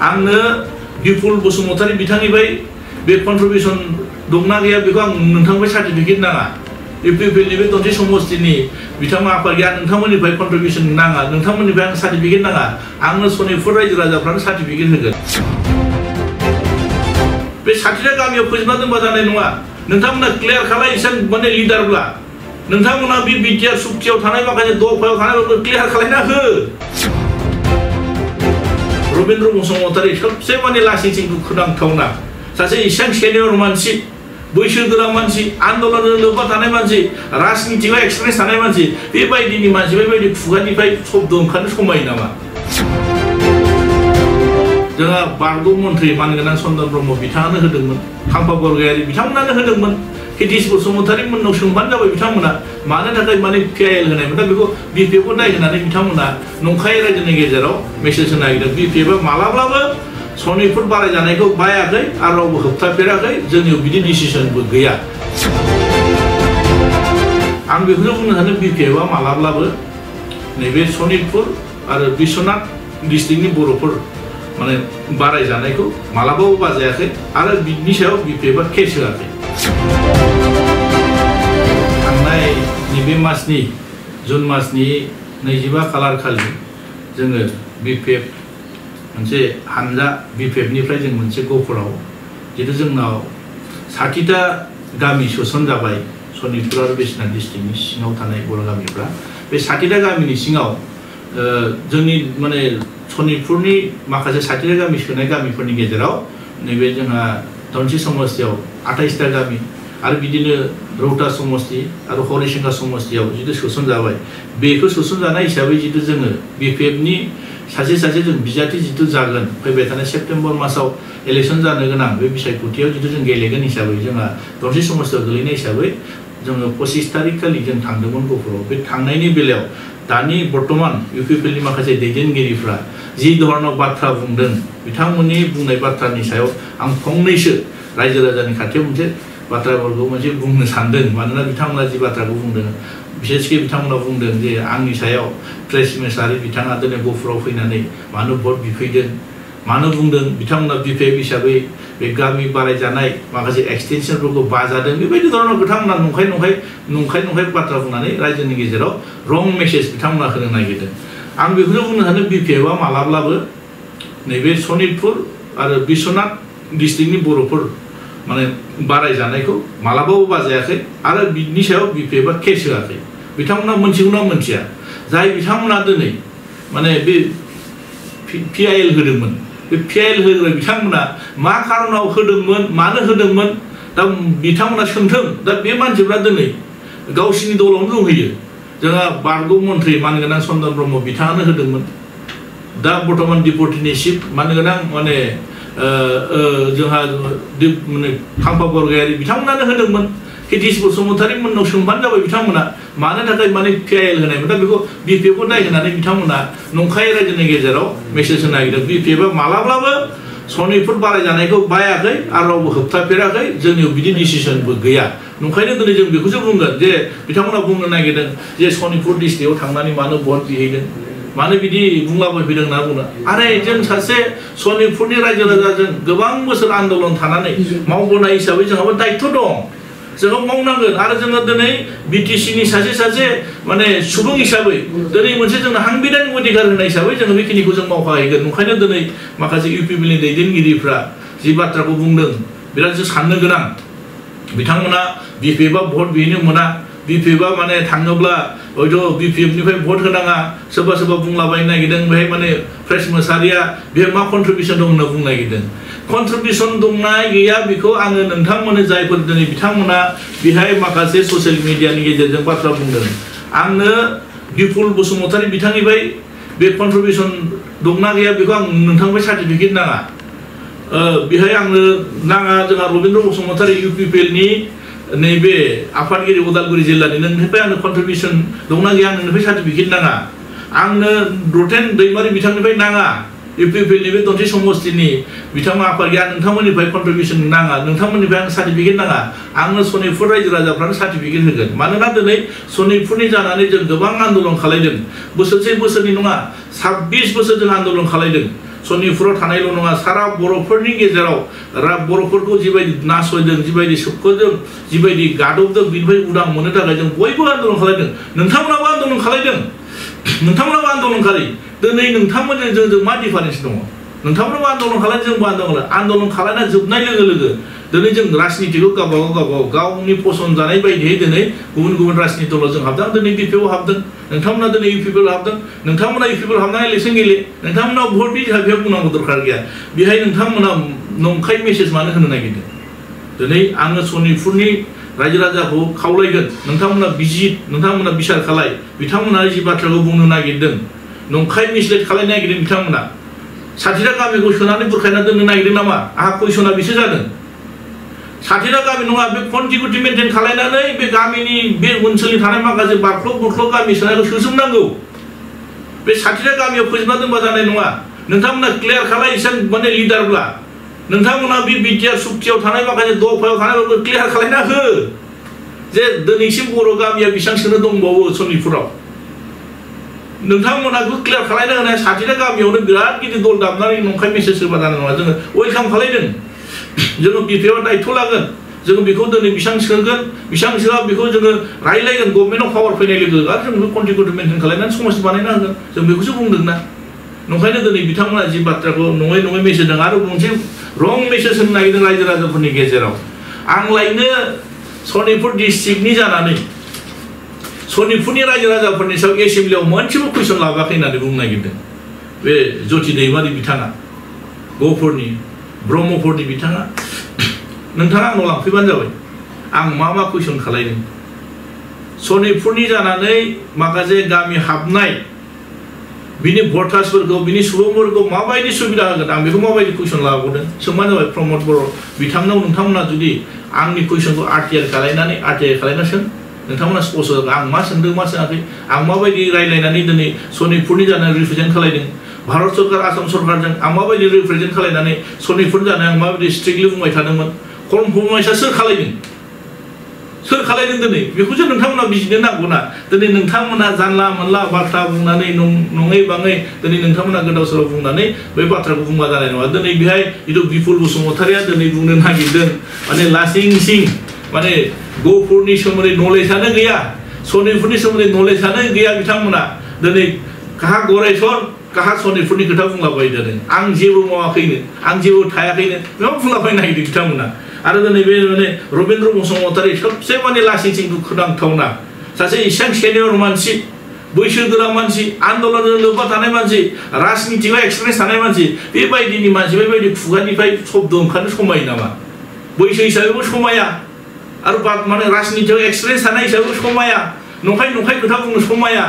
आंनो बिपुल बसुमतारी बिथांनिफ्राय बे कन्ट्रिबिउसन दंना गैया बेखौ आं नोंथांनिफ्राय सार्टिफिकेट नाङा इउपिपिएलनि बे दनथि समष्टिनि बिथांमोन आफाद गैया नोंथांमोननिफ्राय कन्ट्रिबिउसन नाङा नोंथांमोननिफ्राय आं सार्टिफिकेट नाङा आंनो सनितपुर रायजो राजाफ्रानो सार्टिफिकेट होगोन बे 60टा गामियाव फोजोबना दोनबा जानाय नङा नोंथांमोना क्लियार खालाय इसान माने लिडारब्ला नोंथांमोना बे बिटिआर सुक्तियाव थानाय माखासे दफायाव थानायफोरखौ क्लियार खालायना हो रबीन्द्र बसुमतारी सबसे माने लासिंसिं दुखुनांथावना सासे इसां सेनियर मानसि बैसोगोरा मानसि आन्दोलनजों लोब्बा थानाय मानसि राजनितियाव एक्सपिरियेन्स थानाय मानसि बेबायदिनि मानसि बेबायदि खुगानिफ्राय शब्द ओंखारनो समायो नामा जोंहा बारग' मन्थ्रि मानगोनां चन्दन ब्रह्म बिथाङानो होदोंमोन खाम्फा बरगयारी बिथांमोनानो होदोंमोन हितेश बसुमतारी मोननाव सोंबानो जाबाय बिथांमोना मानो थाखाय माने पिआइएल होनायमोन दा बेखौ बिपिएफखौ नायहोनानै बिथांमोना नंखाय रायजोनि गेजेराव मेसेज होनो नागिरदों बिपिएफआ मालाब्लाबो सनितपुर बारायजानायखौ बायाखै आरो रावबो होबथाफेराखै जोंनियाव बिदि डिसिसनबो गैया आं बेखौनो बुंनो सानो बिपिएफआ मालाब्लाबो नैबे सनितपुर आरो बिश्वनाथ डिस्ट्रिक्टनि बर'फोर माने बारायजानायखौ मालाबाबो बाजायाखै आरो बिनि सायाव बिपिएफआ केस होआखै थांनाय नैबे मासनि जुन मासनि 25 खालार खालि जोङो बिपिएफ मोनसे हानजा बिपिएफनिफ्राय जों मोनसे गहपुराव जितु जोंनाव 60टा गामि सोसन जाबाय सनितपुर आरो बिश्वनाथ डिस्ट्रिक्टनि सिङाव थानाय बर' गामिफ्रा बे 60टा गामिनि सिङाव जोंनि माने सनितपुरनि माखासे 60टा गामि सोनाय गामिफोरनि गेजेराव नैबे जोंहा धनसि समष्टियाव 28टा गामि आरो बिदिनो रौता समष्टि आरो हरिसिंगा समष्टियाव जितु सोसन जाबाय बेखौ सोसन जानाय हिसाबै जितु जोङो बिपिएफनि सासे जों बिजाथि जितु जागोन फैबाय थानाय सेप्टेम्बर मासाव इलेक्शन जानो गोनां बे बिसायख'थियाव जितु जों गेलेगोन हिसाबै जोंहा धनसि समष्टियाव गोलैनाय हिसाबै जोङो 25 तारिख खालि जों थांदोंमोन गहपुराव बे थांनायनि बेलायाव दानि बर्तमान इउपिपिएलनि माखासे दैदेनगिरिफ्रा जि धरनाव बाथ्रा बुंदों बिथांमोननि बुंनाय बाथ्रानि सायाव आं फंनैसो रायजो राजानि खाथियाव मोनसे बाथ्राफोरखौ मोनसे बुंनो सानदों मानोना बिथांमोना जि बाथ्राखौ बुंदों बिसेसके बिथांमोना बुंदों जे आंनि सायाव प्रेस मिनिस्टार बिथाङा दिनै गहपुराव फैनानै मानो भट बिफैदों मानो बुंदों बिथांमोना बिपिएफ हिसाबै बे गामि बारायजानाय माखासे एक्सटेनसनफोरखौ बाजादों बेबायदि धरनाव बिथांमोना नंखाय बाथ्रा बुंनानै रायजोनि गेजेराव रं मेसेज बिथांमोना होनो नागिरदों आं बेखौनो बुंनो सानो बिपिएफआ मालाब्लाबो नैबे सनितपुर आरो बिश्वनाथ डिस्ट्रिक्टनि बर'फोर माने बारायजानायखौ मालाबाबो बाजायाखै आरो बिनि सायाव बिपिएफआ केस होआखै बिथांमोना मोनथिगौना मोनथिया जाय बिथांमोना दिनै माने बे पिआइएल होदोंमोन बे पिआइएल होग्रा बिथांमोना मा खारनाव होदोंमोन मानो होदोंमोन दा बिथांमोना सोंथों दा बे मानसिफ्रा दिनै गावसिनि दलावनो दंहैयो जोंहा बारग' मन्थ्रि मानगोनां चन्दन ब्रह्म बिथाङानो होदोंमोन दा बर्तमान डिपुटिनि चिफ मानगोनां माने जोंहा माने खाम्फा बरगयारी बिथांमोनानो होदोंमोन हितेश बसुमतारी मोननाव सोंबानो जाबाय बिथांमोना मानो थाखाय माने पिआइएल होनायमोन दा बेखौ बिपिएफखौ नायहोनानै बिथांमोना नंखाय रायजोनि गेजेराव मेसेज होनो नागिरदों बिपिएफआ मालाब्लाबो सनितपुर बारायजानायखौ बायाखै आरो रावबो होबथाफेराखै जोंनियाव बिदि डिसिसनबो गैया नंखायनो दिनै जों बेखौसो बुंगोन जे बिथांमोना बुंनो नागिरदों जे सनितपुर डिस्ट्रिक्टआव थांनानै मानो भट बिहैदों मानो बिदि बुंलाबायफैदों होनना बुङो आरे जों सासे सनितपुरनि रायजो राजाजों गोबां बोसोर आन्दोलन थानानै मावबोनाय हिसाबै जोंहाबो दायित्व दं जोङो मावनांगोन आरो जोङो दिनै बिटिसिनि सासे माने सुबुं हिसाबै दिनै मोनसे जोंनो हांबिधानिक अधिकार होनाय हिसाबै जोङो बेखिनिखौ जों मावखाहैगोन ओंखायनो दिनै माखासे इउपिपिएलनि दैदेनगिरिफ्रा जि बाथ्राखौ बुंदों बिराद साननो गोनां बिथांमोना बिपिएफआ भट बिहैनो मोना बिपिएफआ माने थाङोब्ला हयथ' बिपिएफनिफ्राय भट होनाङा सोरबा बुंलाबायनो नागिरदों बेहाय माने प्रेस मोसाहारिया बेहाय मा कन्ट्रिबिउसन दं होनना बुंनो नागिरदों कन्ट्रिबिउसन दंना गैया बेखौ आङो नोंथांमोननो जायफोर दिनै बिथांमोना बेहाय माखासे ससियेल मिडियानि गेजेरजों बाथ्रा बुंदों आंनो बिपुल बसुमतारी बिथांनिफ्राय बे कन्ट्रिबिउसन दंना गैया बेखौ आं नोंथांनिफ्राय सार्टिफिकेट नाङा बेहाय आंनो नाङा जोंहा रबीन्द्र बसुमतारी इउपिपिएलनि नैबे आफादगिरि उदालगुरि जिल्लानि नोंनिफ्राय आंनो कन्ट्रिबिउसन दंना गैया आं नोंनिफ्राय सार्टिफिकेट नाङा आंनो रतेन दैमारि बिथांनिफ्राय नाङा इउपिपिएलनि बे दनसि समष्टिनि बिथांमोना आफाद गैया नोंथांमोननिफ्राय कन्ट्रिबिउसन नाङा नोंथांमोननिफ्राय आं सार्टिफिकेट नाङा आंनो सनितपुर रायजो राजाफ्रानो सार्टिफिकेट होगोन मानोना दिनै सनितपुरनि जानानै जों गोबां आन्दोलन खालायदों बोसोरसे बोसोरनि नङा 26 बोसोर जों आन्दोलन खालायदों सनितपुराव थानायल' नङा सारा बर'फोरनि गेजेराव बर'फोरखौ जिबायदि नासयदों जिबायदि सोबख'दों जिबायदि गादबदों बिनिफ्राय उदां मोननो थाखाय जों बयबो आन्दलन खालामदों नोंथांमोनाबो आन्दलन खालामदों नोंथांमोनाबो आन्दलन खालामो दिनै नोंथांमोनजों जों मा डिफारेन्स दङ नोंथांमोनाबो आन्दलन खालामो जोंबो आन्दलन खालामना जोबनाय लोगो लोगो दिनै जों राजनितिखौ गावबागाव गावनि फसन जानाय बायदियै दिनै गुबुन गुबुन राजनिति दलाव जों हाबदों दिनै बिपिएफआव हाबदों नोंथांमोना दिनै इउपिपिएल हाबदों नोंथांमोना इउपिपिएल हाबनानै इलेक्सन गेले नोंथांमोना भट बिदि बेयाव बुंनांगौ दरखार गैया बेहाय नोंथांमोना नंखाय मेसेज मानो होनो नागिरदों दिनै आङो सनितपुरनि रायजो राजाखौ खावलायगोन नोंथांमोना बिजित नोंथांमोना बिसार खालाय बिथांमोना जि बाथ्राखौ बुंनो नागिरदों नंखाय मिसलेट खालायनो नागिरदों बिथांमोना 60टा गामिखौ सोनानै बुरखायना दोननो नागिरदों नामा आहा कुइसना बेसो जादों 60टा गामि नङा बे कन्टिगिउटि मेनटेन खालायनानै बे गामिनि बे ओनसोलनि थानाय माखासे बारख्ल बुरख्ल गामि सोनायखौ सोजोबनांगौ बे 60टा गामियाव फोजोबना दोनबा जानाय नङा नोंथांमोना क्लियार खालाय इसान माने लिडारब्ला नोंथांमोना बे बिटिआर सुक्तियाव थानाय माखासे दफायाव थानायफोरखौ क्लियार खालायना हो जे दिनैसिम बर' गामिया बेसेबां सोनो दंबावो सनितपुराव नोंथांमोनाखौ क्लियार खालायना होनाय 60टा गामियावनो बिराद गिदिर दल दामनानै नंखाय मेसेज होबा जानाय नङा जोङो वेलकाम खालायदों जोङो बिपिएफआव दायित्व लागोन जोङो बेखौ दिनै बेसेबां सोगोन बेसेबां सोआ बेखौ जोङो रायलायगोन गभर्नमेन्टआव पावार फैनाय लोगो आरो जों बेखौ कन्टिगिउटि मेनटेन खालायनानै समाज बानायना होगोन जों बेखौसो बुंदोंना नंखायनो दिनै बिथांमोना जि बाथ्राखौ नङै मेसेज होदों आरो मोनसे रं मेसेज होनो नागिरदों रायजो राजाफोरनि गेजेराव आं लायनो सनितपुर डिस्ट्रिक्टनि जानानै सनितपुरनि रायजो राजाफोरनि सायाव एसेम्ब्लियाव मोनसेबो कुइसन लाबोआखै होननानै बुंनो नागिरदों बे ज्योति दैमारि बिथाङा गहपुरनि ब्रह्मपुरनि बिथाङा नोंथाङा आंनाव लांफैबानो जाबाय आं मा कुइसन खालायदों सनितपुरनि जानानै माखासे गामि हाबनाय बिनि भटार्सफोरखौ बिनि सुबुंफोरखौ माबायदि सुबिदा होगोन आं बेखौ माबायदि कुइसन लाबोदों सोंबानो जाबाय प्रमद बर' बिथांनाव नोंथांमोना जुदि आंनि कुइसनखौ आरटिआइ खालायना सों नोंथांमोना स्पष्ट जागोन आं मा सोंदों मा सोङाखै आं माबायदि रायलायनानै दिनै सनितपुरनि जानानै रिप्रेजेन्ट खालायदों भारत सरकार आसाम सरकारजों आं माबायदि रिप्रेजेन्ट खालायनानै सनितपुरनि जानानै आं माबायदि स्ट्रिक्टलि बुंबाय थादोंमोन कमप्रमाइसआ सोर खालायदों दिनै बेखौसो नोंथांमोना बिजिरनो नांगौ ना दिनै नोंथांमोना जानला मोनला बाथ्रा बुंनानै नङै बाङै दिनै नोंथांमोना गोदाव सोराव बुंनानै बै बाथ्राखौ बुंबा जानाय नङा दिनै बेहाय जिथु बिपुल बसुमतारिया दिनै बुंनो नागिरदों माने लासिं सिं माने गहपुरनि सोमोन्दै नलेजआनो गैया सनितपुरनि सोमोन्दै नलेजआनो गैया बिथांमोना दिनै काहा गरायसर काहा सनितपुरनि खोथा बुंलाबाय जादों आं जेबो मावाखैनो आं जेबो थायाखैनो बेयाव बुंलाबायनो नागिरदों बिथांमोना आरो दिनै बे माने रबीन्द्र बसुमतारी सबसे माने लासिं सिं दुखुनांथावना सासे इसां सेनियर मानसि बैसोगोरा मानसि आन्दलनजों लोब्बा थानाय मानसि राजनितियाव एक्सपिरियेन्स थानाय मानसि बेबायदिनि मानसि बेबायदि खुगानिफ्राय शब्द ओंखारनो समायो नामा बैसो हिसाबैबो समाया आरो माने राजनितियाव एक्सपिरियेन्स थानाय हिसाबैबो समाया नंखाय खोथा बुंनो समाया